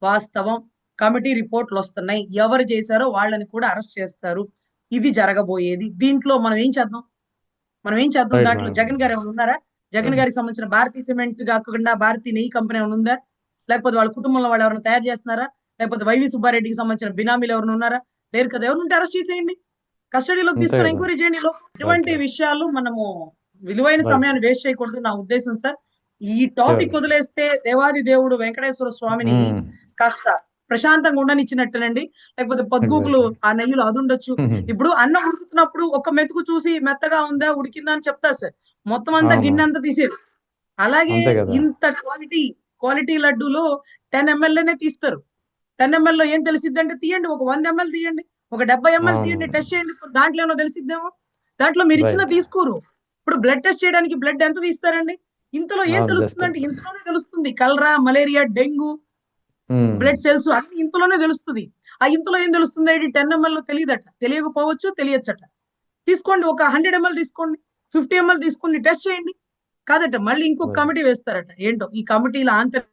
వాస్తవం. కమిటీ రిపోర్ట్లు వస్తున్నాయి, ఎవరు చేశారో వాళ్ళని కూడా అరెస్ట్ చేస్తారు. ఇది జరగబోయేది. దీంట్లో మనం ఏం చేద్దాం రైట్ దాంట్లో మేడం. జగన్ గారు ఏమైనా ఉన్నారా? జగన్ గారికి సంబంధించిన భారతీయ సిమెంట్ కాకుండా భారతీయ నెయ్యి కంపెనీ ఏమైనా ఉందా? లేకపోతే వాళ్ళ కుటుంబంలో వాళ్ళు ఎవరైనా తయారు చేస్తున్నారా? లేకపోతే వైవి సుబ్బారెడ్డికి సంబంధించిన బినామీలు ఎవరైనా ఉన్నారా? లేరు కదా. ఎవరుంటే అరెస్ట్ చేసేయండి, కస్టడీలోకి అంతే తీసుకుని కదా. ఎంక్వైరీ చేయండి. రైట్. ఇటువంటి రైట్. విషయాలు మనము విలువైన రైట్. సమయాన్ని వేస్ట్ చేయకూడదు నా ఉద్దేశం సార్. ఈ ష్యూర్. టాపిక్ వదిలేస్తే దేవాది దేవుడు వెంకటేశ్వర స్వామిని ఉమ్, కాస్త ప్రశాంతంగా ఉండనిచ్చినట్టేనండి. లేకపోతే పొద్దుగూకులు ఎగ్జాక్ట్లీ. ఆ నెయ్యిలో అది ఉండొచ్చు. ఇప్పుడు అన్నం ఉడుకుతున్నప్పుడు ఒక మెతుకు చూసి మెత్తగా ఉందా ఉడికిందా అని చెప్తారు సార్. మొత్తం అంతా అవును. గిన్నె అంతా తీసేది. అలాగే అంతే కదా. ఇంత క్వాలిటీ లడ్డూలో 10 ఎంఎల్ఏనే తీస్తారు. 10 ఎంఎల్ లో ఏం తెలిసిద్ది అంటే తీయండి, ఒక 100 ఎంఎల్ తీయండి, ఒక 70 ఎంఎల్ అవును. తీయండి, టెస్ట్ చేయండి, దాంట్లో ఏమో తెలిసిద్దేమో. దాంట్లో మీరు ఇచ్చిన రైట్. తీసుకోరు. ఇప్పుడు బ్లడ్ టెస్ట్ చేయడానికి బ్లడ్ ఎంత తీస్తారండి? ఇంతలో ఏం అవును. జస్ట్. తెలుస్తుందంటే ఇంతలోనే తెలుస్తుంది. కలరా, మలేరియా, డెంగ్యూ, బ్లడ్ సెల్స్ అన్ని ఇంతలోనే తెలుస్తుంది. ఆ ఇంతలో ఏం తెలుస్తుంది? 10 ఎంఎల్ లో తెలియదట, తెలియకపోవచ్చు, తెలియచ్చట. తీసుకోండి, ఒక 100 ఎంఎల్ తీసుకోండి, 50 ఎంఎల్ తీసుకోండి, టెస్ట్ చేయండి. కాదట మళ్ళీ ఇంకొక రైట్. కమిటీ వేస్తారట. ఏంటో ఈ కమిటీల ఆంతర్యం